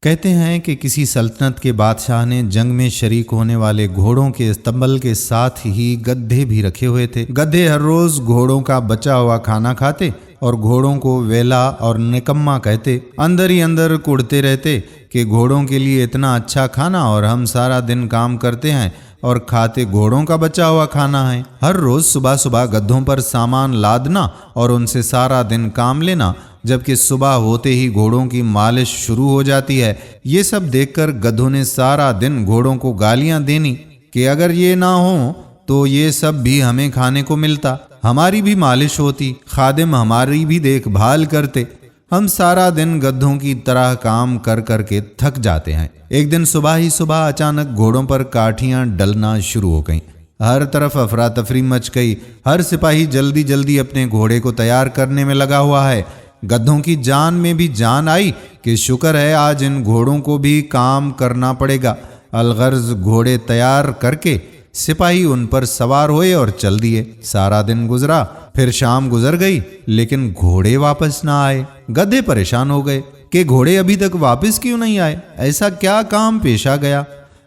کہتے ہیں کہ کسی سلطنت کے بادشاہ نے جنگ میں شریک ہونے والے گھوڑوں کے استنبل کے ساتھ ہی گدھے بھی رکھے ہوئے تھے۔ گدھے ہر روز گھوڑوں کا بچا ہوا کھانا کھاتے اور گھوڑوں کو ویلا اور نکما کہتے۔ اندر ہی اندر کڑتے رہتے کہ گھوڑوں کے لیے اتنا اچھا کھانا اور ہم سارا دن کام کرتے ہیں اور کھاتے گھوڑوں کا بچا ہوا کھانا ہے۔ ہر روز صبح صبح گدھوں پر سامان لادنا اور ان سے سارا دن کام لینا، جبکہ صبح ہوتے ہی گھوڑوں کی مالش شروع ہو جاتی ہے۔ یہ سب دیکھ کر گدھوں نے سارا دن گھوڑوں کو گالیاں دینی کہ اگر یہ نہ ہو تو یہ سب بھی ہمیں کھانے کو ملتا، ہماری بھی مالش ہوتی، خادم ہماری بھی دیکھ بھال کرتے۔ ہم سارا دن گدھوں کی طرح کام کر کر کے تھک جاتے ہیں۔ ایک دن صبح ہی صبح اچانک گھوڑوں پر کاٹھیاں ڈلنا شروع ہو گئیں۔ ہر طرف افراتفری مچ گئی۔ ہر سپاہی جلدی جلدی اپنے گھوڑے کو تیار کرنے میں لگا ہوا ہے۔ گدھوں کی جان میں بھی جان آئی کہ شکر ہے آج ان گھوڑوں کو بھی کام کرنا پڑے گا۔ الغرض گھوڑے تیار کر کے سپاہی ان پر سوار ہوئے اور چل دیے۔ سارا دن گزرا، پھر شام گزر گئی، لیکن گھوڑے واپس نہ آئے۔ گدھے پریشان ہو گئے کہ گھوڑے ابھی تک واپس کیوں نہیں آئے، ایسا کیا کام پیش آ گیا۔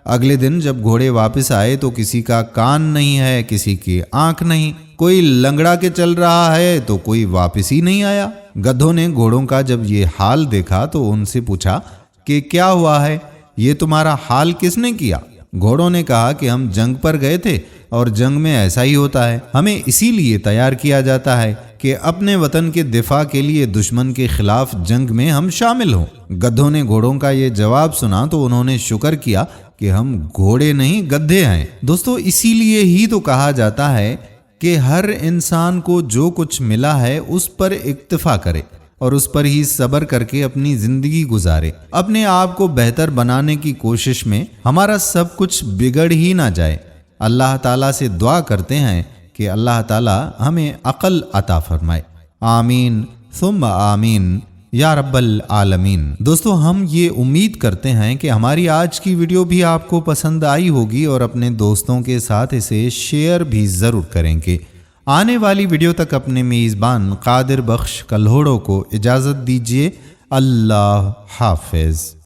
اگلے دن جب گھوڑے واپس آئے تو کسی کا کان نہیں ہے، کسی کی آنکھ نہیں، کوئی لنگڑا کے چل رہا ہے تو کوئی واپس ہی نہیں آیا۔ گدھوں نے گھوڑوں کا جب یہ حال دیکھا تو ان سے پوچھا کہ کیا ہوا ہے، یہ تمہارا حال کس نے کیا؟ گھوڑوں نے کہا کہ ہم جنگ پر گئے تھے اور جنگ میں ایسا ہی ہوتا ہے، ہمیں اسی لیے تیار کیا جاتا ہے کہ اپنے وطن کے دفاع کے لیے دشمن کے خلاف جنگ میں ہم شامل ہوں۔ گدھوں نے گھوڑوں کا یہ جواب سنا تو انہوں نے شکر کیا کہ ہم گھوڑے نہیں گدھے ہیں۔ دوستو، اسی لیے ہی تو کہا جاتا ہے کہ ہر انسان کو جو کچھ ملا ہے اس پر اکتفا کرے اور اس پر ہی صبر کر کے اپنی زندگی گزارے۔ اپنے آپ کو بہتر بنانے کی کوشش میں ہمارا سب کچھ بگڑ ہی نہ جائے۔ اللہ تعالیٰ سے دعا کرتے ہیں کہ اللہ تعالیٰ ہمیں عقل عطا فرمائے۔ آمین ثم آمین یا رب العالمین۔ دوستو، ہم یہ امید کرتے ہیں کہ ہماری آج کی ویڈیو بھی آپ کو پسند آئی ہوگی اور اپنے دوستوں کے ساتھ اسے شیئر بھی ضرور کریں گے۔ آنے والی ویڈیو تک اپنے میزبان قادر بخش کلہوڑو کو اجازت دیجیے۔ اللہ حافظ۔